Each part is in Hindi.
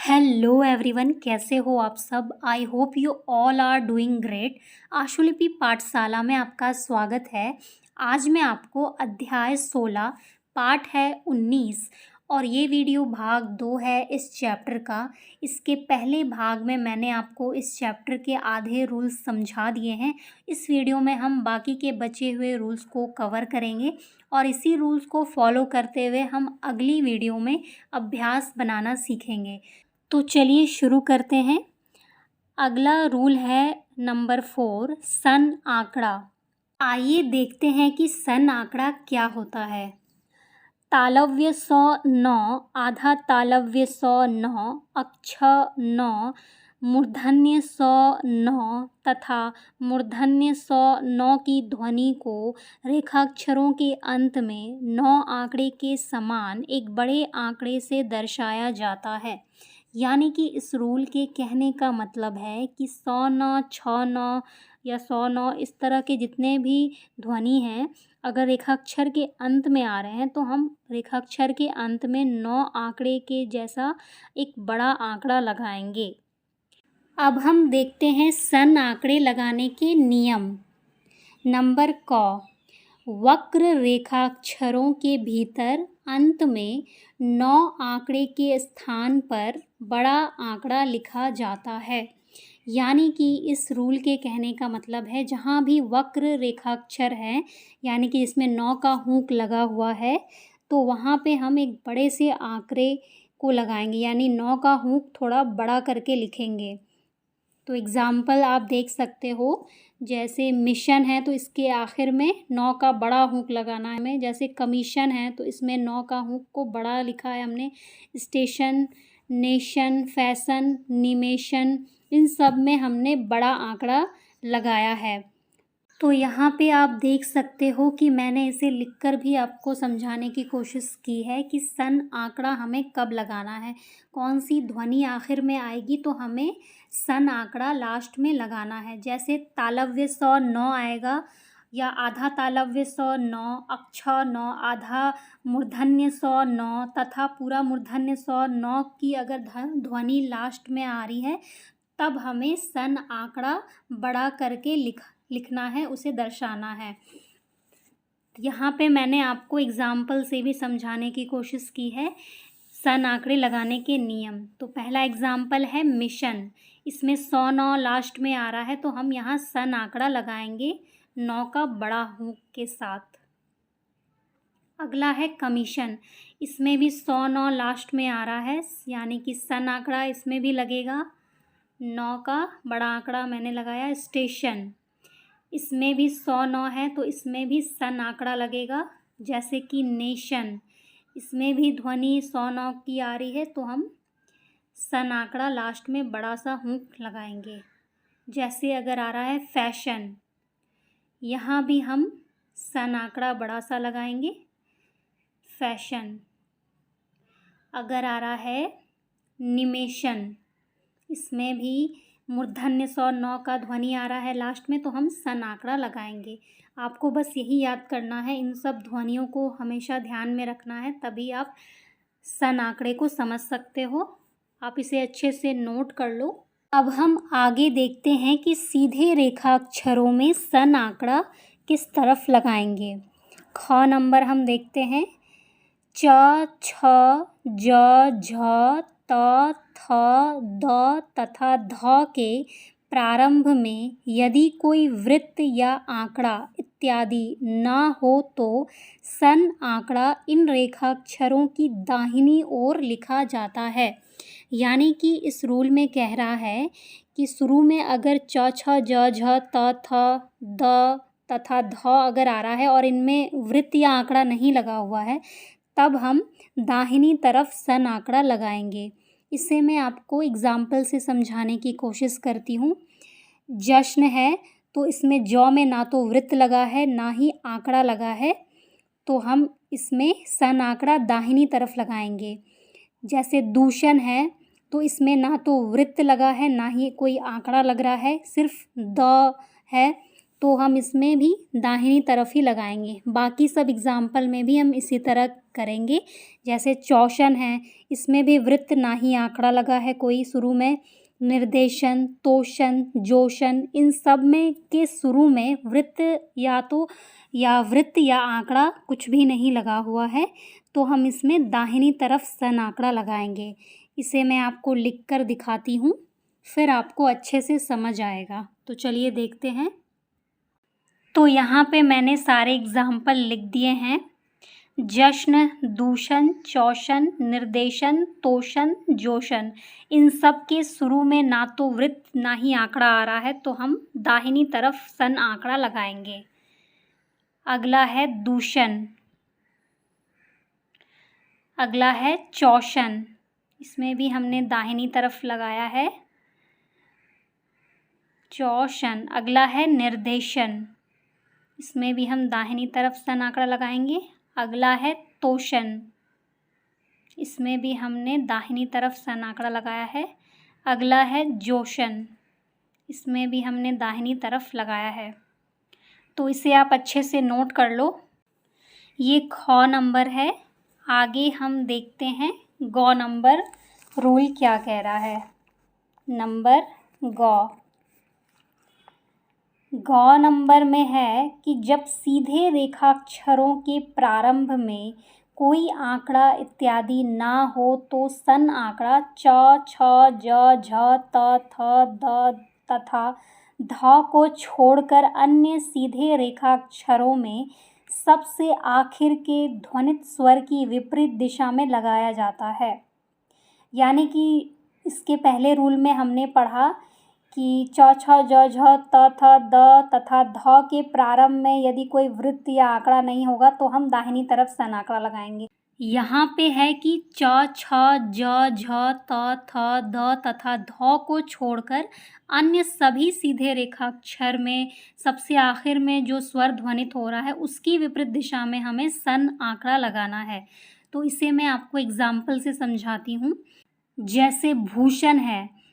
हेलो एवरीवन, कैसे हो आप सब। I hope you all are doing great. आशुलिपि पाठशाला में आपका स्वागत है। आज मैं आपको अध्याय 16 पाठ है 19 और ये वीडियो भाग 2 है इस चैप्टर का। इसके पहले भाग में मैंने आपको इस चैप्टर के आधे रूल्स समझा दिए हैं। इस वीडियो में हम बाकी के बचे हुए रूल्स को कवर करेंगे और इसी रूल्स को फॉलो करते हुए हम अगली वीडियो में अभ्यास बनाना सीखेंगे। तो चलिए शुरू करते हैं। अगला रूल है नंबर 4, सन आंकड़ा। आइए देखते हैं कि सन आंकड़ा क्या होता है। तालव्य 109, आधा तालव्य 109, अक्षर 9, मूर्धन्य 109 तथा मूर्धन्य 109 की ध्वनि को रेखाक्षरों के अंत में 9 आंकड़े के समान एक बड़े आंकड़े से दर्शाया जाता है। यानी कि इस रूल के कहने का मतलब है कि 109, 69 या 109 इस तरह के जितने भी ध्वनि हैं, अगर रेखाक्षर के अंत में आ रहे हैं तो हम रेखाक्षर के अंत में 9 आंकड़े के जैसा एक बड़ा आंकड़ा लगाएंगे। अब हम देखते हैं सन आंकड़े लगाने के नियम। नंबर क, वक्र रेखाक्षरों के भीतर अंत में 9 आंकड़े के स्थान पर बड़ा आंकड़ा लिखा जाता है। यानी कि इस रूल के कहने का मतलब है जहाँ भी वक्र रेखाक्षर है, यानी कि इसमें 9 का हुक लगा हुआ है, तो वहाँ पे हम एक बड़े से आंकड़े को लगाएंगे, यानी 9 का हुक थोड़ा बड़ा करके लिखेंगे। तो एग्ज़ाम्पल आप देख सकते हो, जैसे मिशन है तो इसके आखिर में 9 का बड़ा हुक लगाना है हमें। जैसे कमीशन है तो इसमें 9 का हुक को बड़ा लिखा है हमने। स्टेशन, नेशन, फैशन, निमेशन, इन सब में हमने बड़ा आंकड़ा लगाया है। तो यहाँ पे आप देख सकते हो कि मैंने इसे लिखकर भी आपको समझाने की कोशिश की है कि सन आंकड़ा हमें कब लगाना है, कौन सी ध्वनि आखिर में आएगी तो हमें सन आंकड़ा लास्ट में लगाना है। जैसे तालव्य 109 आएगा या आधा तालव्य 109, अक्षर 9, आधा मूर्धन्य 109 तथा पूरा मूर्धन्य 109 की अगर ध्वनि लास्ट में आ रही है तब हमें सन आंकड़ा बड़ा करके लिखना है, उसे दर्शाना है। यहाँ पे मैंने आपको एग्ज़ाम्पल से भी समझाने की कोशिश की है सन आंकड़े लगाने के नियम। तो पहला एग्ज़ाम्पल है मिशन, इसमें 109 लास्ट में आ रहा है तो हम यहाँ सन आंकड़ा लगाएंगे 9 का बड़ा हुक के साथ। अगला है कमीशन, इसमें भी 109 लास्ट में आ रहा है, यानी कि सन आंकड़ा इसमें भी लगेगा, 9 का बड़ा आंकड़ा मैंने लगाया। स्टेशन, इसमें भी 109 है तो इसमें भी सन आंकड़ा लगेगा। जैसे कि नेशन, इसमें भी ध्वनि 109 की आ रही है तो हम सन आंकड़ा लास्ट में बड़ा सा हुक लगाएंगे। जैसे अगर आ रहा है फैशन, यहाँ भी हम सन आंकड़ा बड़ा सा लगाएंगे, फैशन। अगर आ रहा है निमेशन, इसमें भी मूर्धन्य 109 का ध्वनि आ रहा है लास्ट में तो हम सन आंकड़ा लगाएंगे। आपको बस यही याद करना है, इन सब ध्वनियों को हमेशा ध्यान में रखना है, तभी आप सन आंकड़े को समझ सकते हो। आप इसे अच्छे से नोट कर लो। अब हम आगे देखते हैं कि सीधे रेखाक्षरों में सन आंकड़ा किस तरफ लगाएंगे। ख नंबर हम देखते हैं, च, छ, ज, झ, त, थ, द तथा ध के प्रारंभ में यदि कोई वृत्त या आंकड़ा इत्यादि न हो तो सन आंकड़ा इन रेखाक्षरों की दाहिनी ओर लिखा जाता है। यानी कि इस रूल में कह रहा है कि शुरू में अगर च, छ, ज, झ, त, थ, द तथा ध अगर आ रहा है और इनमें वृत्त या आंकड़ा नहीं लगा हुआ है तब हम दाहिनी तरफ सन आंकड़ा लगाएंगे। इसे मैं आपको एग्ज़ाम्पल से समझाने की कोशिश करती हूँ। जश्न है तो इसमें जौ में ना तो वृत्त लगा है ना ही आंकड़ा लगा है, तो हम इसमें सन आंकड़ा दाहिनी तरफ लगाएंगे। जैसे दूषण है तो इसमें ना तो वृत्त लगा है ना ही कोई आंकड़ा लग रहा है, सिर्फ द है, तो हम इसमें भी दाहिनी तरफ ही लगाएंगे। बाकी सब एग्जाम्पल में भी हम इसी तरह करेंगे। जैसे चौशन है, इसमें भी वृत्त ना ही आंकड़ा लगा है कोई शुरू में। निर्देशन, तोषण, जोशन, इन सब में के शुरू में वृत्त या आंकड़ा कुछ भी नहीं लगा हुआ है, तो हम इसमें दाहिनी तरफ सन आंकड़ा लगाएंगे। इसे मैं आपको लिख कर दिखाती हूँ, फिर आपको अच्छे से समझ आएगा। तो चलिए देखते हैं। तो यहाँ पे मैंने सारे एग्जाम्पल लिख दिए हैं। जश्न, दूषण, चौशन, निर्देशन, तोषण, जोशन, इन सब के शुरू में ना तो वृत्त ना ही आंकड़ा आ रहा है, तो हम दाहिनी तरफ सन आंकड़ा लगाएंगे। अगला है दूषण, अगला है चौशन, इसमें भी हमने दाहिनी तरफ लगाया है चौशन। अगला है निर्देशन, इसमें भी हम दाहिनी तरफ सन आंकड़ा लगाएंगे। अगला है तोषण, इसमें भी हमने दाहिनी तरफ सन आंकड़ा लगाया है। अगला है जोशन, इसमें भी हमने दाहिनी तरफ लगाया है। तो इसे आप अच्छे से नोट कर लो। ये ख नंबर है। आगे हम देखते हैं गौ नंबर रूल क्या कह रहा है। नंबर गौ नंबर में है कि जब सीधे रेखाक्षरों के प्रारंभ में कोई आंकड़ा इत्यादि ना हो तो सन आंकड़ा च, छ, ज, झ, त, थ, द तथा ध को छोड़कर अन्य सीधे रेखाक्षरों में सबसे आखिर के ध्वनित स्वर की विपरीत दिशा में लगाया जाता है। यानी कि इसके पहले रूल में हमने पढ़ा कि च, छ, ज, झ, त, थ, द तथा ध के प्रारंभ में यदि कोई वृत्त या आंकड़ा नहीं होगा तो हम दाहिनी तरफ सन आंकड़ा लगाएंगे। यहाँ पे है कि च, छ, ज, झ, त, थ, द तथा ध को छोड़कर अन्य सभी सीधे रेखाक्षर में सबसे आखिर में जो स्वर ध्वनित हो रहा है उसकी विपरीत दिशा में हमें सन आंकड़ा लगाना है। तो इसे मैं आपको एग्जाम्पल से समझाती हूँ। जैसे भूषण है,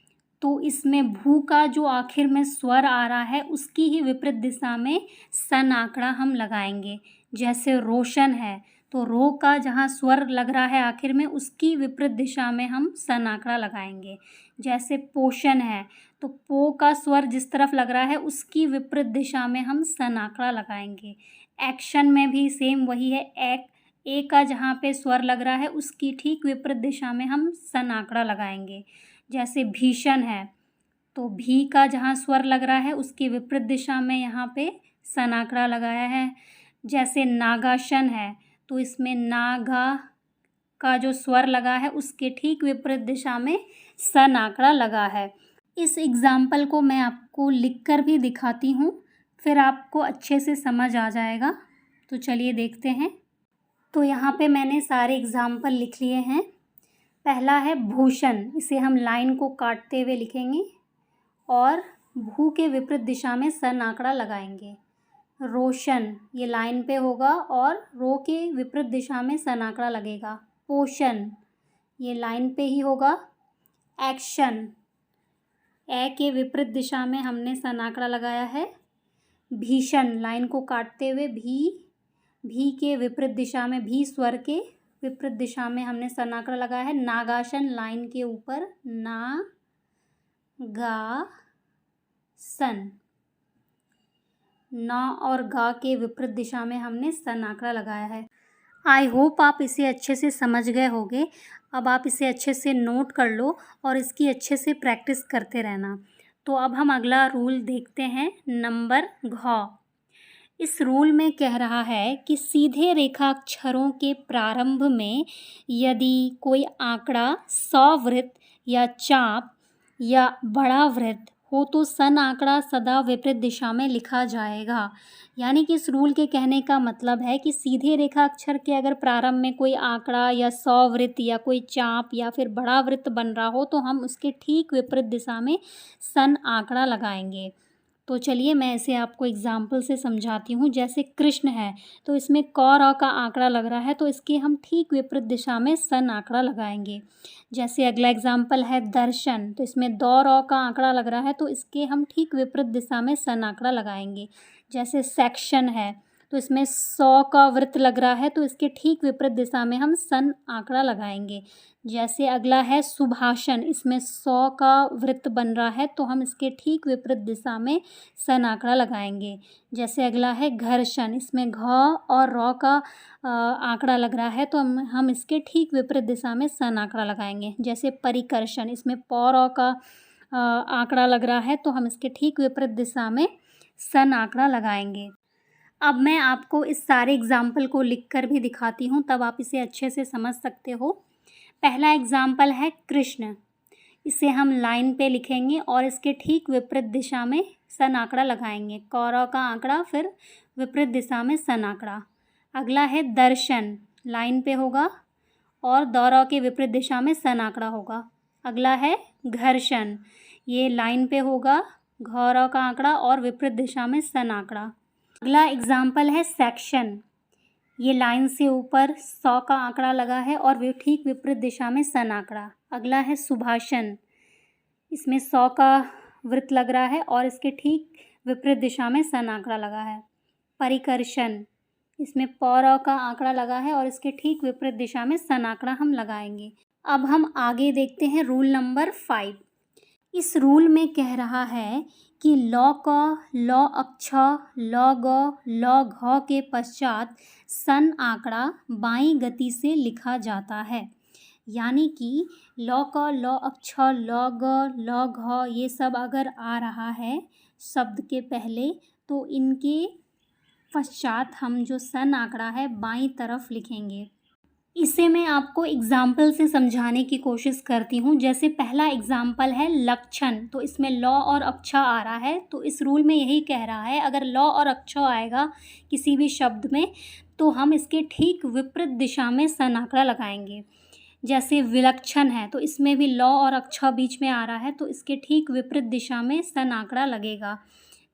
तो इसमें भू का जो आखिर में स्वर आ रहा है उसकी ही विपरीत दिशा में सन आंकड़ा हम लगाएंगे। जैसे रोशन है, तो रो का जहाँ स्वर लग रहा है आखिर में उसकी विपरीत दिशा में हम सन आंकड़ा लगाएंगे। जैसे पोषण है, तो पो का स्वर जिस तरफ लग रहा है उसकी विपरीत दिशा में हम सन आंकड़ा लगाएंगे। एक्शन में भी सेम वही है। ए का जहाँ पे स्वर लग रहा है उसकी ठीक विपरीत दिशा में हम सन आंकड़ा लगाएंगे। जैसे भीषण है, तो भी का जहाँ स्वर लग रहा है उसकी विपरीत दिशा में यहाँ पे सन आंकड़ा लगाया है। जैसे नागासन है, तो इसमें नागा का जो स्वर लगा है उसके ठीक विपरीत दिशा में सन आंकड़ा लगा है। इस एग्जाम्पल को मैं आपको लिखकर भी दिखाती हूँ, फिर आपको अच्छे से समझ आ जाएगा। तो चलिए देखते हैं। तो यहाँ पे मैंने सारे एग्जाम्पल लिख लिए हैं। पहला है भूषण, इसे हम लाइन को काटते हुए लिखेंगे और भू के विपरीत दिशा में सन आंकड़ा लगाएंगे। रोशन, ये लाइन पे होगा और रो के विपरीत दिशा में सन आंकड़ा लगेगा। पोषण, ये लाइन पे ही होगा। एक्शन, ए के विपरीत दिशा में हमने सन आंकड़ा लगाया है। भीषण, लाइन को काटते हुए भी के विपरीत दिशा में, भी स्वर के विपरीत दिशा में हमने सन आंकड़ा लगाया है। नागासन, लाइन के ऊपर ना गा सन, ना और गा के विपरीत दिशा में हमने सन आंकड़ा लगाया है। आई होप आप इसे अच्छे से समझ गए होंगे। अब आप इसे अच्छे से नोट कर लो और इसकी अच्छे से प्रैक्टिस करते रहना। तो अब हम अगला रूल देखते हैं, नंबर घ। इस रूल में कह रहा है कि सीधे रेखाक्षरों के प्रारंभ में यदि कोई आंकड़ा सवृत्त या चाप या बड़ा वृत्त हो तो सन आंकड़ा सदा विपरीत दिशा में लिखा जाएगा। यानी कि इस रूल के कहने का मतलब है कि सीधे रेखाक्षर के अगर प्रारंभ में कोई आंकड़ा या सवृत्त या कोई चाप या फिर बड़ा वृत्त बन रहा हो तो हम उसके ठीक विपरीत दिशा में सन आंकड़ा लगाएंगे। तो चलिए मैं इसे आपको एग्जाम्पल से समझाती हूँ। जैसे कृष्ण है तो इसमें क र का आंकड़ा लग रहा है, तो इसके हम ठीक विपरीत दिशा में सन आंकड़ा लगाएंगे। जैसे अगला एग्जाम्पल है दर्शन, तो इसमें द र का आंकड़ा लग रहा है, तो इसके हम ठीक विपरीत दिशा में सन आंकड़ा लगाएंगे। जैसे सेक्शन है तो इसमें 100 का वृत्त लग रहा है, तो इसके ठीक विपरीत दिशा में हम सन आंकड़ा लगाएंगे। जैसे अगला है सुभाषण, इसमें 100 का वृत्त बन रहा है, तो हम इसके ठीक विपरीत दिशा में सन आंकड़ा लगाएंगे। जैसे अगला है घर्षण, इसमें घ और र का आंकड़ा लग रहा है, तो हम इसके ठीक विपरीत दिशा में सन आंकड़ा लगाएंगे। जैसे परिकर्षण, इसमें प र का आंकड़ा लग रहा है, तो हम इसके ठीक विपरीत दिशा में सन आंकड़ा लगाएंगे। अब मैं आपको इस सारे एग्जाम्पल को लिखकर भी दिखाती हूँ, तब आप इसे अच्छे से समझ सकते हो। पहला एग्जाम्पल है कृष्ण, इसे हम लाइन पे लिखेंगे और इसके ठीक विपरीत दिशा में सन आंकड़ा लगाएंगे। क र का आंकड़ा, फिर विपरीत दिशा में सन आंकड़ा। अगला है दर्शन, लाइन पे होगा और द र के विपरीत दिशा में सन आंकड़ा होगा। अगला है घर्षण, ये लाइन पे होगा, घ र का आंकड़ा और विपरीत दिशा में सन आंकड़ा। अगला एग्जाम्पल है सेक्शन, ये लाइन से ऊपर 100 का आंकड़ा लगा है और वे ठीक विपरीत दिशा में सन आंकड़ा। अगला है सुभाषण, इसमें 100 का वृत्त लग रहा है और इसके ठीक विपरीत दिशा में सन आंकड़ा लगा है। परिकर्षण, इसमें प र का आंकड़ा लगा है और इसके ठीक विपरीत दिशा में सन आंकड़ा हम लगाएंगे। अब हम आगे देखते हैं रूल नंबर 5। इस रूल में कह रहा है कि लौ क, लौ अक्ष, लौ ग, लौ घ के पश्चात सन आंकड़ा बाईं गति से लिखा जाता है। यानी कि लौ क, लौ अक्ष, लौ ग, लौ घ ये सब अगर आ रहा है शब्द के पहले, तो इनके पश्चात हम जो सन आंकड़ा है बाईं तरफ लिखेंगे। इसे मैं आपको एग्जाम्पल से समझाने की कोशिश करती हूँ। जैसे पहला एग्जाम्पल है लक्षण, तो इसमें लौ और अक्ष आ रहा है, तो इस रूल में यही कह रहा है अगर लौ और अक्ष आएगा किसी भी शब्द में, तो हम इसके ठीक विपरीत दिशा में सन आंकड़ा लगाएंगे। जैसे विलक्षण है, तो इसमें भी लौ और अक्ष बीच में आ रहा है, तो इसके ठीक विपरीत दिशा में सन आंकड़ा लगेगा।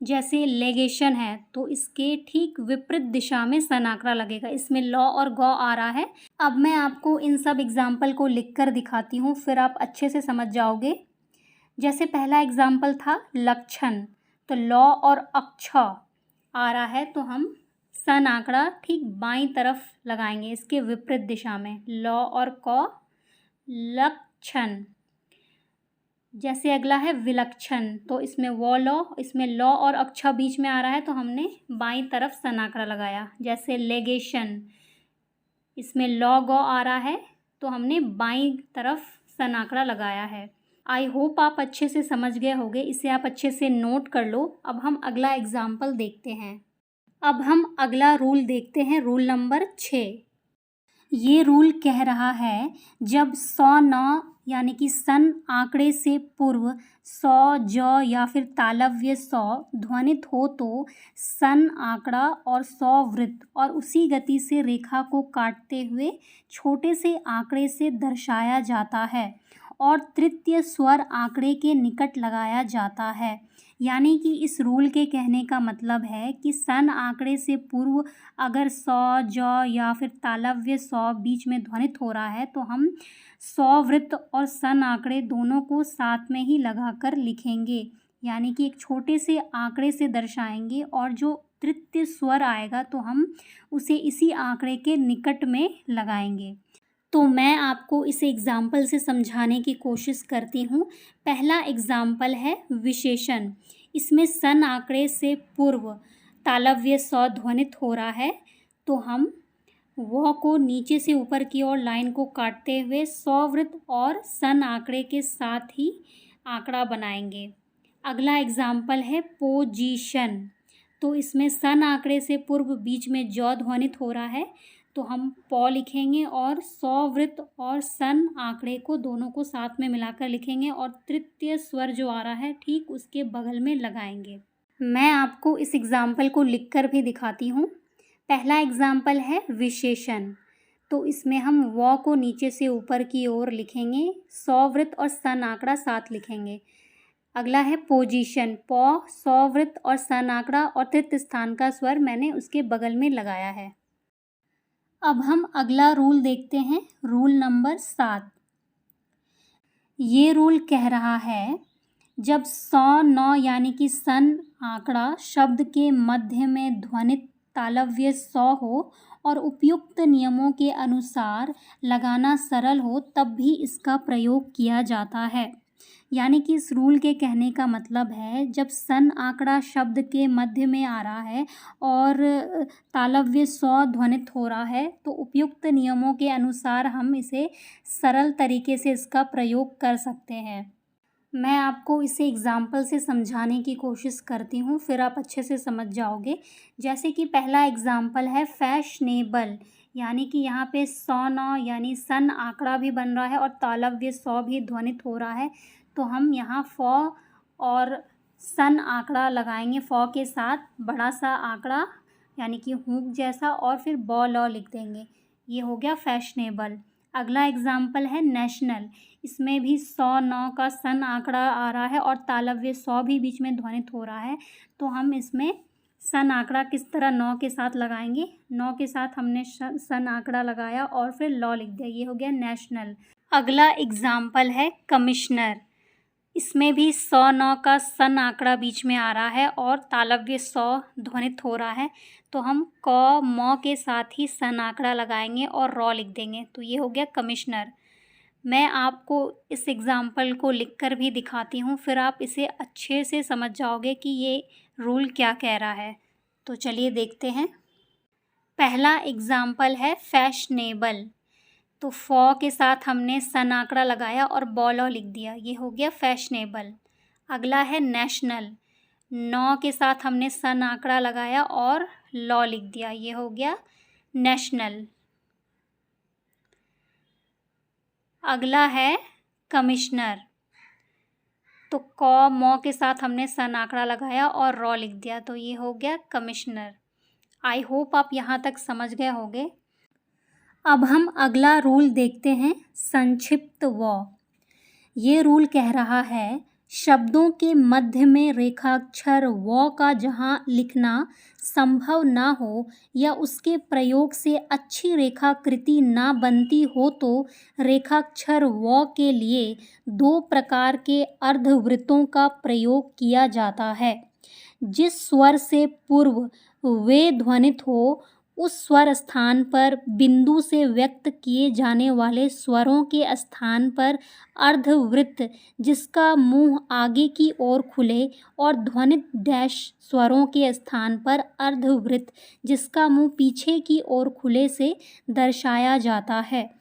जैसे लेगेशन है, तो इसके ठीक विपरीत दिशा में सन आंकड़ा लगेगा, इसमें लौ और गौ आ रहा है। अब मैं आपको इन सब एग्जाम्पल को लिखकर दिखाती हूँ, फिर आप अच्छे से समझ जाओगे। जैसे पहला एग्जाम्पल था लक्षण, तो लौ और अक्ष आ रहा है, तो हम सन आंकड़ा ठीक बाईं तरफ लगाएंगे इसके विपरीत दिशा में, लौ और क, लक्षण। जैसे अगला है विलक्षण, तो इसमें वो लौ, इसमें लौ और अक्ष बीच में आ रहा है, तो हमने बाईं तरफ सन आंकड़ा लगाया। जैसे लेगेशन, इसमें लौ गौ आ रहा है, तो हमने बाईं तरफ सन आंकड़ा लगाया है। आई होप आप अच्छे से समझ गए होंगे, इसे आप अच्छे से नोट कर लो। अब हम अगला एग्जाम्पल देखते हैं। अब हम अगला रूल देखते हैं, रूल नंबर 6। ये रूल कह रहा है जब 100 न यानी कि सन आंकड़े से पूर्व 100 ज या फिर तालव्य 100 ध्वनित हो, तो सन आंकड़ा और 100 वृत्त और उसी गति से रेखा को काटते हुए छोटे से आंकड़े से दर्शाया जाता है और तृतीय स्वर आंकड़े के निकट लगाया जाता है। यानी कि इस रूल के कहने का मतलब है कि सन आंकड़े से पूर्व अगर 100 ज या फिर तालव्य 100 बीच में ध्वनित हो रहा है, तो हम 100 वृत्त और सन आंकड़े दोनों को साथ में ही लगाकर लिखेंगे। यानी कि एक छोटे से आंकड़े से दर्शाएंगे और जो तृतीय स्वर आएगा तो हम उसे इसी आंकड़े के निकट में लगाएंगे। तो मैं आपको इस एग्जाम्पल से समझाने की कोशिश करती हूँ। पहला एग्जाम्पल है विशेषण, इसमें सन आंकड़े से पूर्व तालव्य 100 ध्वनित हो रहा है, तो हम वह को नीचे से ऊपर की ओर लाइन को काटते हुए 100 वृत्त और सन आंकड़े के साथ ही आंकड़ा बनाएंगे। अगला एग्जाम्पल है पोजीशन, तो इसमें सन आंकड़े से पूर्व बीच में ज ध्वनित हो रहा है, तो हम प लिखेंगे और 100 वृत्त और सन आंकड़े को दोनों को साथ में मिलाकर लिखेंगे और तृतीय स्वर जो आ रहा है ठीक उसके बगल में लगाएंगे। मैं आपको इस एग्जाम्पल को लिखकर भी दिखाती हूँ। पहला एग्जाम्पल है विशेषण, तो इसमें हम व को नीचे से ऊपर की ओर लिखेंगे, 100 वृत्त और सन आंकड़ा साथ लिखेंगे। अगला है पोजीशन, पौ, सौवृत्त और सन आंकड़ा और तृतीय स्थान का स्वर मैंने उसके बगल में लगाया है। अब हम अगला रूल देखते हैं, रूल नंबर 7। ये रूल कह रहा है जब सौ नौ यानी कि सन आंकड़ा शब्द के मध्य में ध्वनित तालव्य सौ हो और उपयुक्त नियमों के अनुसार लगाना सरल हो तब भी इसका प्रयोग किया जाता है। यानी कि इस रूल के कहने का मतलब है जब सन आंकड़ा शब्द के मध्य में आ रहा है और तालव्य सौ ध्वनित हो रहा है तो उपयुक्त नियमों के अनुसार हम इसे सरल तरीके से इसका प्रयोग कर सकते हैं। मैं आपको इसे एग्ज़ाम्पल से समझाने की कोशिश करती हूँ, फिर आप अच्छे से समझ जाओगे। जैसे कि पहला एग्ज़ाम्पल है फैशनेबल, यानी कि यहाँ पे सौ नौ यानी सन आंकड़ा भी बन रहा है और तालव्य सौ भी ध्वनित हो रहा है, तो हम यहाँ फॉ और सन आंकड़ा लगाएंगे, फॉ के साथ बड़ा सा आंकड़ा यानी कि हूक जैसा और फिर बॉ लॉ लिख देंगे। ये हो गया फैशनेबल। अगला एग्ज़ाम्पल है नेशनल, इसमें भी सौ नौ का सन आंकड़ा आ रहा है और तालव्य सौ भी बीच में ध्वनित हो रहा है, तो हम इसमें सन आंकड़ा किस तरह नौ के साथ लगाएंगे, नौ के साथ हमने सन आंकड़ा लगाया और फिर लॉ लिख दिया, ये हो गया नेशनल। अगला एग्ज़ाम्पल है कमिश्नर, इसमें भी सौ नौ का सन आंकड़ा बीच में आ रहा है और तालव्य सौ ध्वनित हो रहा है, तो हम क मौ के साथ ही सन आंकड़ा लगाएंगे और रॉ लिख देंगे, तो ये हो गया कमिश्नर। मैं आपको इस एग्ज़ाम्पल को लिखकर भी दिखाती हूँ, फिर आप इसे अच्छे से समझ जाओगे कि ये रूल क्या कह रहा है। तो चलिए देखते हैं। पहला एग्ज़ाम्पल है फैशनेबल, तो फॉ के साथ हमने सन आंकड़ा लगाया और बॉलॉ लिख दिया, ये हो गया फैशनेबल। अगला है नेशनल, नौ के साथ हमने सन आंकड़ा लगाया और लॉ लिख दिया, ये हो गया नेशनल। अगला है कमिश्नर, तो क मौ के साथ हमने सन आंकड़ा लगाया और रॉ लिख दिया, तो ये हो गया कमिश्नर। आई होप आप यहाँ तक समझ गए होंगे। अब हम अगला रूल देखते हैं, संक्षिप्त व। ये रूल कह रहा है शब्दों के मध्य में रेखाक्षर व का जहाँ लिखना संभव ना हो या उसके प्रयोग से अच्छी रेखाकृति ना बनती हो तो रेखाक्षर व के लिए दो प्रकार के अर्धवृत्तों का प्रयोग किया जाता है। जिस स्वर से पूर्व वे ध्वनित हो उस स्वर स्थान पर बिंदु से व्यक्त किए जाने वाले स्वरों के स्थान पर अर्धवृत्त जिसका मुंह आगे की ओर खुले और ध्वनित डैश स्वरों के स्थान पर अर्धवृत्त जिसका मुंह पीछे की ओर खुले से दर्शाया जाता है।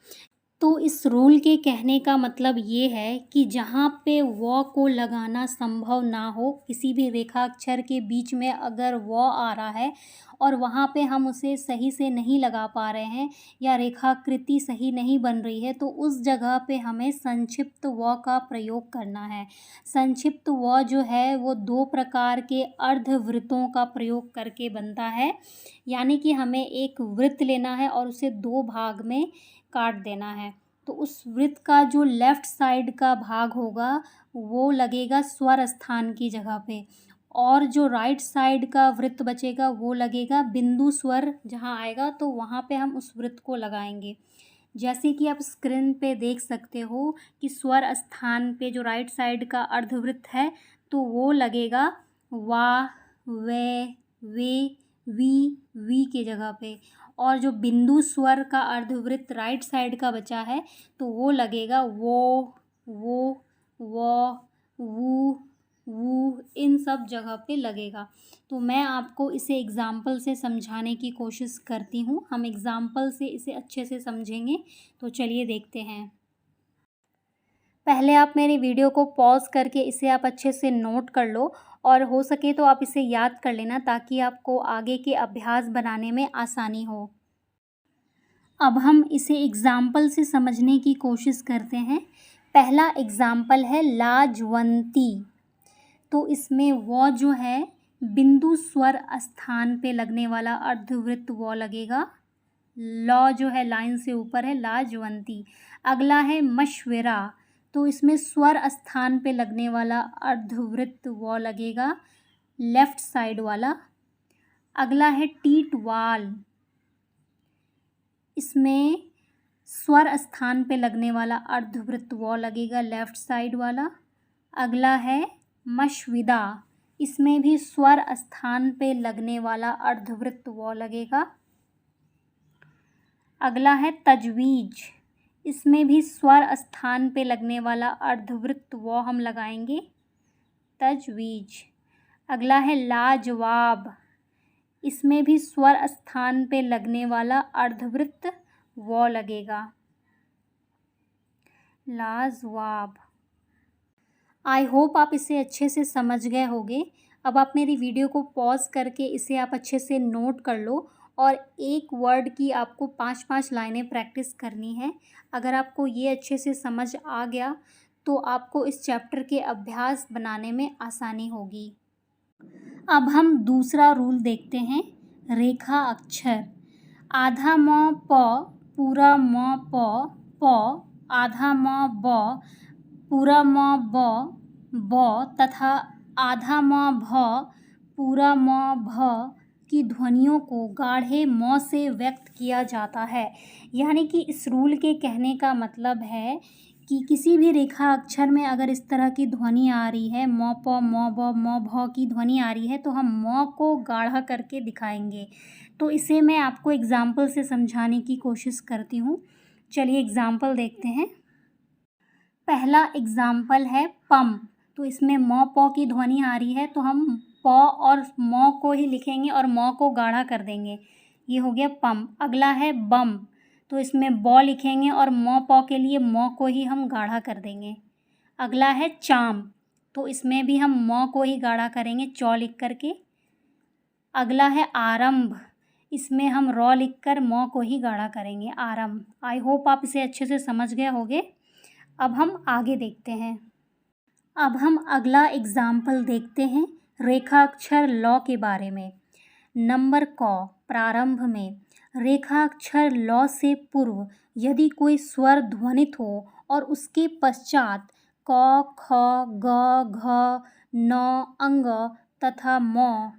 तो इस रूल के कहने का मतलब ये है कि जहाँ पे व को लगाना संभव ना हो, किसी भी रेखाक्षर के बीच में अगर व आ रहा है और वहाँ पे हम उसे सही से नहीं लगा पा रहे हैं या रेखाकृति सही नहीं बन रही है, तो उस जगह पे हमें संक्षिप्त व का प्रयोग करना है। संक्षिप्त व जो है वो दो प्रकार के अर्धवृत्तों का प्रयोग करके बनता है, यानी कि हमें एक वृत्त लेना है और उसे दो भाग में काट देना है। तो उस वृत्त का जो लेफ़्ट साइड का भाग होगा वो लगेगा स्वर स्थान की जगह पे और जो राइट साइड का वृत्त बचेगा वो लगेगा बिंदु स्वर जहाँ आएगा, तो वहाँ पे हम उस वृत्त को लगाएंगे। जैसे कि आप स्क्रीन पे देख सकते हो कि स्वर स्थान पे जो राइट साइड का अर्धवृत्त है तो वो लगेगा वा, वे, वी के जगह पे, और जो बिंदु स्वर का अर्धवृत्त राइट साइड का बचा है तो वो लगेगा वो, वू, इन सब जगह पे लगेगा। तो मैं आपको इसे एग्ज़ाम्पल से समझाने की कोशिश करती हूँ, हम एग्ज़ाम्पल से इसे अच्छे से समझेंगे। तो चलिए देखते हैं। पहले आप मेरी वीडियो को पॉज करके इसे आप अच्छे से नोट कर लो और हो सके तो आप इसे याद कर लेना ताकि आपको आगे के अभ्यास बनाने में आसानी हो। अब हम इसे एग्ज़ाम्पल से समझने की कोशिश करते हैं। पहला एग्ज़ाम्पल है लाजवंती, तो इसमें वो जो है बिंदु स्वर स्थान पे लगने वाला अर्धवृत्त वो लगेगा, लॉ जो है लाइन से ऊपर है लाजवंती। अगला है मशवरा, तो तो इसमें स्वर स्थान पे लगने वाला अर्धवृत्त वो लगेगा लेफ्ट साइड वाला। अगला है टीटवाल, इसमें स्वर स्थान पे लगने वाला अर्धवृत्त वो लगेगा लेफ्ट साइड वाला। अगला है मशविदा, इसमें भी स्वर स्थान पे लगने वाला अर्धवृत्त वो लगेगा। अगला है तजवीज, इसमें भी स्वर स्थान पे लगने वाला अर्धवृत्त वो हम लगाएंगे तजवीज। अगला है लाजवाब, इसमें भी स्वर स्थान पे लगने वाला अर्धवृत्त वो लगेगा लाजवाब। आई होप आप इसे अच्छे से समझ गए होंगे। अब आप मेरी वीडियो को पॉज करके इसे आप अच्छे से नोट कर लो और एक वर्ड की आपको 5-5 लाइनें प्रैक्टिस करनी है। अगर आपको ये अच्छे से समझ आ गया तो आपको इस चैप्टर के अभ्यास बनाने में आसानी होगी। अब हम दूसरा रूल देखते हैं, रेखा अक्षर। आधा म प, पूरा म प, आधा म ब, पूरा म ब तथा आधा म भ, पूरा म भ की ध्वनियों को गाढ़े म से व्यक्त किया जाता है। यानी कि इस रूल के कहने का मतलब है कि किसी भी रेखा अक्षर में अगर इस तरह की ध्वनि आ रही है, म प म ब म भ की ध्वनि आ रही है, तो हम म को गाढ़ा करके दिखाएंगे। तो इसे मैं आपको एग्जाम्पल से समझाने की कोशिश करती हूँ। चलिए एग्जाम्पल देखते हैं। पहला एग्जाम्पल है पम, तो इसमें म प की ध्वनि आ रही है तो हम प और म को ही लिखेंगे और म को गाढ़ा कर देंगे। ये हो गया पम। अगला है बम, तो इसमें ब लिखेंगे और म प के लिए म को ही हम गाढ़ा कर देंगे। अगला है चाम, तो इसमें भी हम म को ही गाढ़ा करेंगे चौ लिख करके। अगला है आरंभ, इसमें हम र लिख कर म को ही गाढ़ा करेंगे आरंभ। आई होप आप इसे अच्छे से समझ गए होंगे। अब हम आगे देखते हैं। अब हम अगला एग्जाम्पल देखते हैं रेखाक्षर ल के बारे में। नंबर क, प्रारंभ में रेखाक्षर ल से पूर्व यदि कोई स्वर ध्वनित हो और उसके पश्चात क, ख, ग, घ, न, अंग तथा म,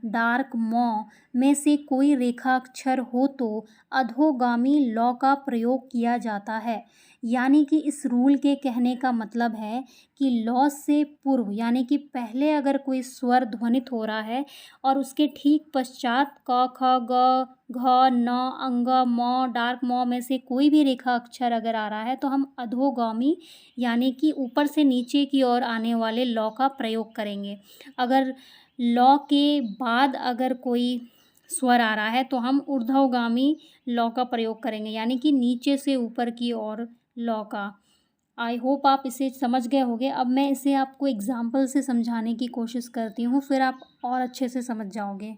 डार्क म में से कोई रेखाक्षर हो तो अधोगामी ल का प्रयोग किया जाता है। यानी कि इस रूल के कहने का मतलब है कि ल से पूर्व यानी कि पहले अगर कोई स्वर ध्वनित हो रहा है और उसके ठीक पश्चात क, ख, ग, घ, न, अंग, म, डार्क म में से कोई भी रेखा अक्षर अगर आ रहा है तो हम अधोगामी यानी कि ऊपर से नीचे की ओर आने वाले ल का प्रयोग करेंगे। अगर ल के बाद अगर कोई स्वर आ रहा है तो हम ऊर्ध्वगामी ल का प्रयोग करेंगे, यानी कि नीचे से ऊपर की ओर ल का। आई होप आप इसे समझ गए होंगे। अब मैं इसे आपको एग्जाम्पल से समझाने की कोशिश करती हूँ, फिर आप और अच्छे से समझ जाओगे।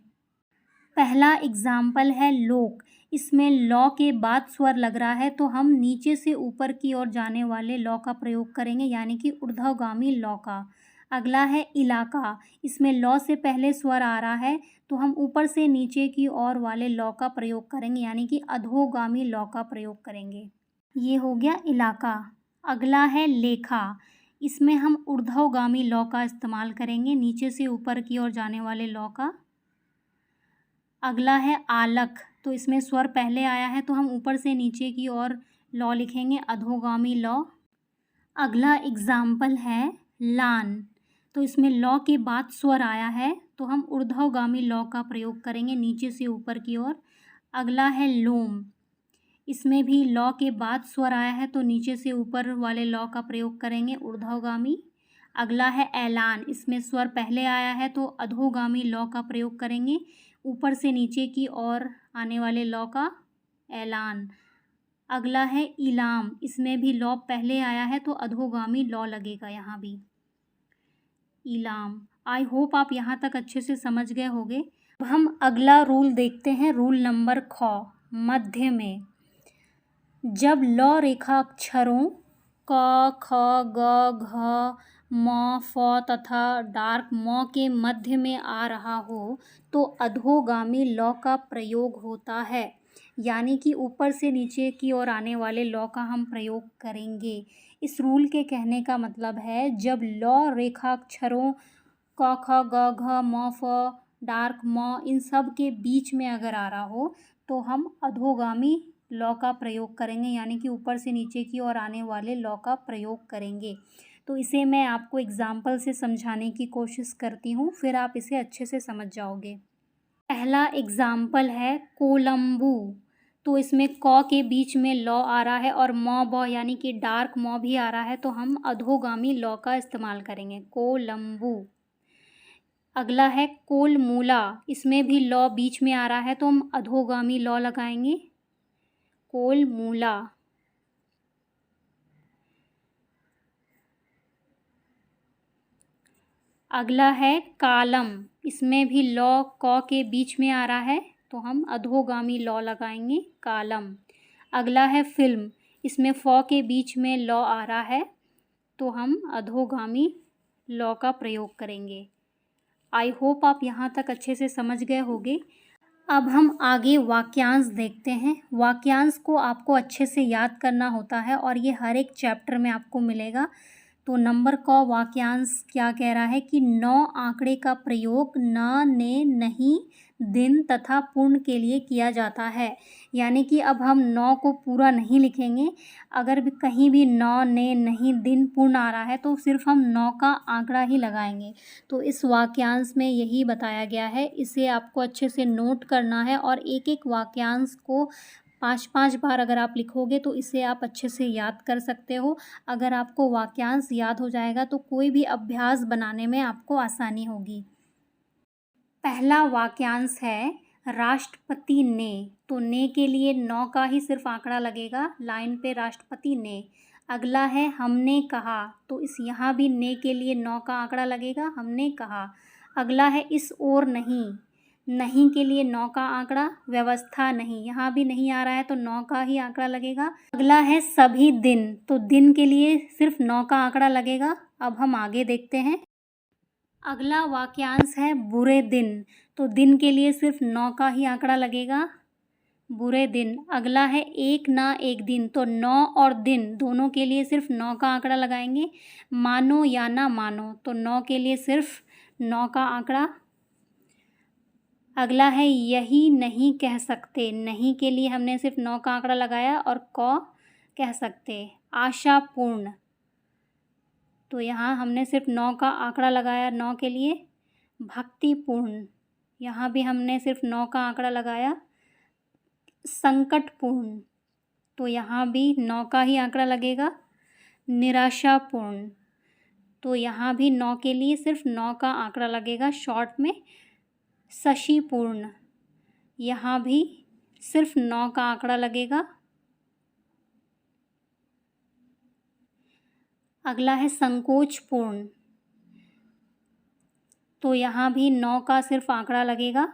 पहला एग्जाम्पल है लोक, इसमें ल के बाद स्वर लग रहा है तो हम नीचे से ऊपर की ओर जाने वाले ल का प्रयोग करेंगे, यानी कि ऊर्ध्वगामी ल का। अगला है इलाका, इसमें ल से पहले स्वर आ रहा है तो हम ऊपर से नीचे की ओर वाले ल का प्रयोग करेंगे, यानी कि अधोगामी ल का प्रयोग करेंगे। ये हो गया इलाका। अगला है लेखा, इसमें हम ऊर्ध्वगामी ल का इस्तेमाल करेंगे, नीचे से ऊपर की ओर जाने वाले ल का। अगला है आलक, तो इसमें स्वर पहले आया है तो हम ऊपर से नीचे की ओर ल लिखेंगे, अधोगामी ल। अगला एग्जाम्पल है लान, तो इसमें ल के बाद स्वर आया है तो हम ऊर्ध्वगामी ल का प्रयोग करेंगे, नीचे से ऊपर की ओर। अगला है लोम, इसमें भी ल के बाद स्वर आया है तो नीचे से ऊपर वाले ल का प्रयोग करेंगे, ऊर्ध्वगामी। अगला है ऐलान, इसमें स्वर पहले आया है तो अधोगामी ल का प्रयोग करेंगे, ऊपर से नीचे की ओर आने वाले ल का ऐलान। अगला है इलाम, इसमें भी ल पहले आया है तो अधोगामी ल लगेगा यहाँ भी, इलाम। आई होप आप यहाँ तक अच्छे से समझ गए होंगे। अब हम अगला रूल देखते हैं, रूल नंबर ख, मध्य में। जब ल रेखा अक्षरों क, ख, ग, घ, म, फ तथा डार्क म के मध्य में आ रहा हो तो अधोगामी ल का प्रयोग होता है, यानी कि ऊपर से नीचे की ओर आने वाले ल का हम प्रयोग करेंगे। इस रूल के कहने का मतलब है जब लौ रेखाक्षरों क ख ग घ म फ डार्क म इन सब के बीच में अगर आ रहा हो तो हम अधोगामी लॉ का प्रयोग करेंगे, यानी कि ऊपर से नीचे की ओर आने वाले लॉ का प्रयोग करेंगे। तो इसे मैं आपको एग्जाम्पल से समझाने की कोशिश करती हूँ, फिर आप इसे अच्छे से समझ जाओगे। पहला एग्जाम्पल है कोलंबू। तो इसमें क के बीच में लॉ आ रहा है और म ब यानी कि डार्क म भी आ रहा है, तो हम अधोगामी लॉ का इस्तेमाल करेंगे, कोलंबू। अगला है कोलमूला। इसमें भी लॉ बीच में आ रहा है तो हम अधोगामी लॉ लगाएंगे, कोलमूला। अगला है कालम। इसमें भी लॉ क के बीच में आ रहा है तो हम अधोगामी लॉ लगाएंगे, कालम। अगला है फिल्म। इसमें फ के बीच में लॉ आ रहा है तो हम अधोगामी लॉ का प्रयोग करेंगे। आई होप आप यहाँ तक अच्छे से समझ गए होंगे। अब हम आगे वाक्यांश देखते हैं। वाक्यांश को आपको अच्छे से याद करना होता है और ये हर एक चैप्टर में आपको मिलेगा। तो नंबर क वाक्यांश क्या कह रहा है कि 9 आंकड़े का प्रयोग न, ने, नहीं, दिन तथा पूर्ण के लिए किया जाता है। यानी कि अब हम 9 को पूरा नहीं लिखेंगे। अगर भी कहीं भी न, ने, नहीं, दिन, पूर्ण आ रहा है तो सिर्फ हम 9 का आंकड़ा ही लगाएंगे। तो इस वाक्यांश में यही बताया गया है। इसे आपको अच्छे से नोट करना है और एक एक वाक्यांश को 5-5 बार अगर आप लिखोगे तो इसे आप अच्छे से याद कर सकते हो। अगर आपको वाक्यांश याद हो जाएगा तो कोई भी अभ्यास बनाने में आपको आसानी होगी। पहला वाक्यांश है राष्ट्रपति ने। तो ने के लिए 9 का ही सिर्फ आंकड़ा लगेगा, लाइन पे राष्ट्रपति ने। अगला है हमने कहा। तो इस यहाँ भी ने के लिए 9 का आंकड़ा लगेगा, हमने कहा। अगला है इस ओर नहीं। नहीं के लिए 9 का आंकड़ा, व्यवस्था नहीं। यहाँ भी नहीं आ रहा है तो 9 का ही आंकड़ा लगेगा। अगला है सभी दिन। तो दिन के लिए सिर्फ 9 का आंकड़ा लगेगा। अब हम आगे देखते हैं। अगला वाक्यांश है बुरे दिन। तो दिन के लिए सिर्फ 9 का ही आंकड़ा लगेगा, बुरे दिन। अगला है एक ना एक दिन। तो 9 और दिन दोनों के लिए सिर्फ 9 का आंकड़ा लगाएंगे। मानो या ना मानो। तो 9 के लिए सिर्फ 9 का आंकड़ा। अगला है यही नहीं कह सकते। नहीं के लिए हमने सिर्फ 9 का आंकड़ा लगाया और कह सकते। आशापूर्ण। तो यहाँ हमने सिर्फ 9 का आंकड़ा लगाया 9 के लिए। भक्तिपूर्ण। यहाँ भी हमने सिर्फ 9 का आंकड़ा लगाया। संकटपूर्ण। तो यहाँ भी 9 का ही आंकड़ा लगेगा। निराशापूर्ण। तो यहाँ भी 9 के लिए सिर्फ 9 का आंकड़ा लगेगा शॉर्ट में। शशिपूर्ण। यहाँ भी सिर्फ 9 का आंकड़ा लगेगा। अगला है संकोचपूर्ण। तो यहाँ भी 9 का सिर्फ आंकड़ा लगेगा।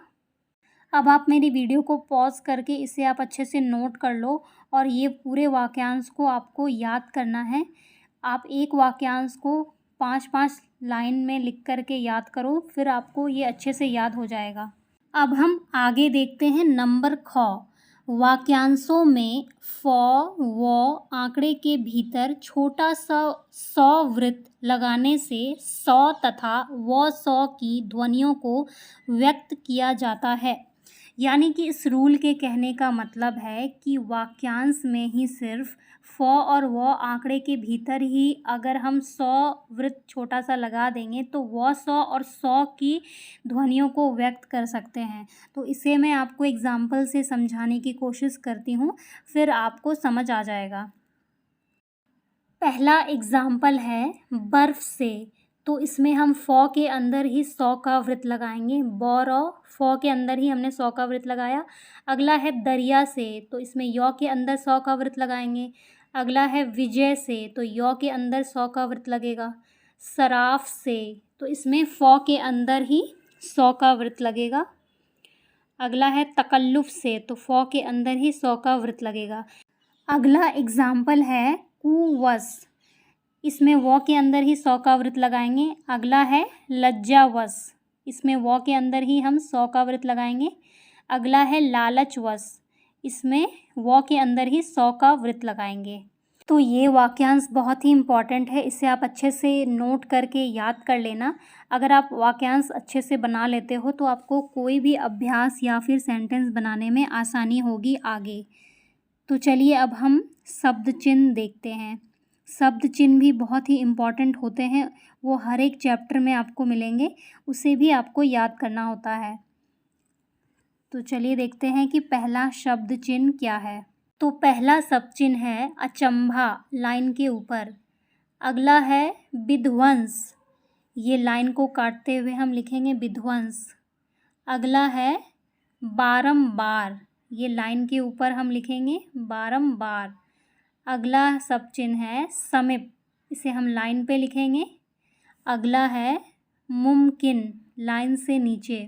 अब आप मेरी वीडियो को पॉज करके इसे आप अच्छे से नोट कर लो और ये पूरे वाक्यांश को आपको याद करना है। आप एक वाक्यांश को 5-5 लाइन में लिख करके याद करो, फिर आपको ये अच्छे से याद हो जाएगा। अब हम आगे देखते हैं नंबर ख। वाक्यांशों में फ व आंकड़े के भीतर छोटा सा सौ वृत्त लगाने से सौ तथा व सौ की ध्वनियों को व्यक्त किया जाता है। यानी कि इस रूल के कहने का मतलब है कि वाक्यांश में ही सिर्फ फ और व आंकड़े के भीतर ही अगर हम 100 वृत्त छोटा सा लगा देंगे तो व 100 और 100 की ध्वनियों को व्यक्त कर सकते हैं। तो इसे मैं आपको एग्जाम्पल से समझाने की कोशिश करती हूँ, फिर आपको समझ आ जाएगा। पहला एग्जाम्पल है बर्फ़ से। तो इसमें हम फ के अंदर ही 100 का वृत्त लगाएंगे। फ के अंदर ही हमने 100 का वृत्त लगाया। अगला है दरिया से। तो इसमें य के अंदर 100 का वृत्त लगाएंगे। अगला है विजय से। तो य के अंदर 100 का वृत्त लगेगा। सराफ से। तो इसमें फ के अंदर ही 100 का वृत्त लगेगा। अगला है तकल्लुफ़ से। तो फ के अंदर ही 100 का वृत्त लगेगा। अगला एग्जाम्पल है कुवश। इसमें व के अंदर ही 100 का वृत्त लगाएंगे। अगला है लज्जावश। इसमें व के अंदर ही हम 100 का वृत्त लगाएंगे। अगला है लालचवश। इसमें व के अंदर ही 100 का वृत्त लगाएंगे। तो ये वाक्यांश बहुत ही इम्पॉर्टेंट है, इसे आप अच्छे से नोट करके याद कर लेना। अगर आप वाक्यांश अच्छे से बना लेते हो तो आपको कोई भी अभ्यास या फिर सेंटेंस बनाने में आसानी होगी आगे। तो चलिए अब हम शब्द चिन्ह देखते हैं। शब्द चिन्ह भी बहुत ही इम्पॉर्टेंट होते हैं, वो हर एक चैप्टर में आपको मिलेंगे, उसे भी आपको याद करना होता है। तो चलिए देखते हैं कि पहला शब्द चिन्ह क्या है। तो पहला शब्द चिन्ह है अचंभा, लाइन के ऊपर। अगला है विध्वंस, ये लाइन को काटते हुए हम लिखेंगे विध्वंस। अगला है बारंबार, ये लाइन के ऊपर हम लिखेंगे बारंबार। अगला शब्द चिन्ह है समीप, इसे हम लाइन पे लिखेंगे। अगला है मुमकिन, लाइन से नीचे।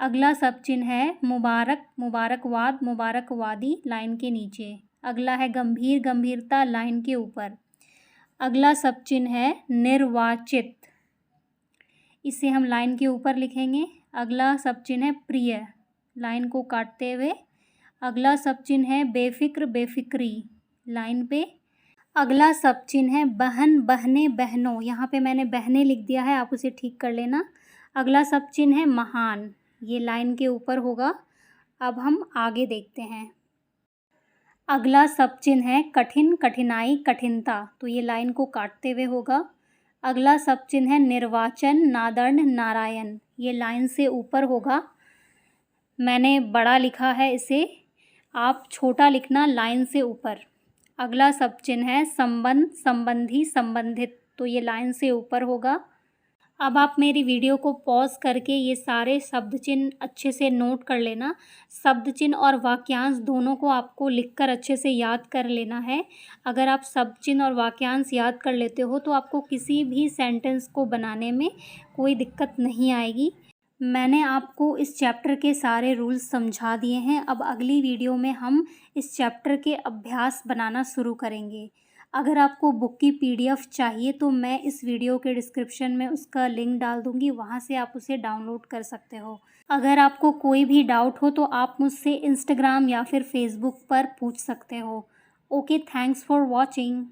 अगला शब्द चिन्ह है मुबारक, मुबारकबाद, मुबारकवादी, लाइन के नीचे। अगला है गंभीर, गंभीरता, लाइन के ऊपर। अगला शब्द चिन्ह है निर्वाचित, इसे हम लाइन के ऊपर लिखेंगे। अगला शब्द चिन्ह है प्रिय, लाइन को काटते हुए। अगला शब्द चिन्ह है बेफिक्र, बेफिक्री, लाइन पे। अगला शब्द चिन्ह है बहन, बहने, बहनों, यहाँ पे मैंने बहने लिख दिया है, आप उसे ठीक कर लेना। अगला शब्द चिन्ह है महान, ये लाइन के ऊपर होगा। अब हम आगे देखते हैं। अगला शब्द चिन्ह है कठिन, कठिनाई, कठिनता, तो ये लाइन को काटते हुए होगा। अगला शब्द चिन्ह है निर्वाचन, नादर्ण, नारायण, ये लाइन से ऊपर होगा। मैंने बड़ा लिखा है इसे, आप छोटा लिखना लाइन से ऊपर। अगला शब्द चिन्ह है संबंध, संबंधी, संबंधित, तो ये लाइन से ऊपर होगा। अब आप मेरी वीडियो को पॉज करके ये सारे शब्द चिन्ह अच्छे से नोट कर लेना। शब्द चिन्ह और वाक्यांश दोनों को आपको लिखकर अच्छे से याद कर लेना है। अगर आप शब्द चिन्ह और वाक्यांश याद कर लेते हो तो आपको किसी भी सेंटेंस को बनाने में कोई दिक्कत नहीं आएगी। मैंने आपको इस चैप्टर के सारे रूल्स समझा दिए हैं। अब अगली वीडियो में हम इस चैप्टर के अभ्यास बनाना शुरू करेंगे। अगर आपको बुक की PDF चाहिए तो मैं इस वीडियो के डिस्क्रिप्शन में उसका लिंक डाल दूँगी, वहाँ से आप उसे डाउनलोड कर सकते हो। अगर आपको कोई भी डाउट हो तो आप मुझसे इंस्टाग्राम या फिर फेसबुक पर पूछ सकते हो। Okay, thanks for watching.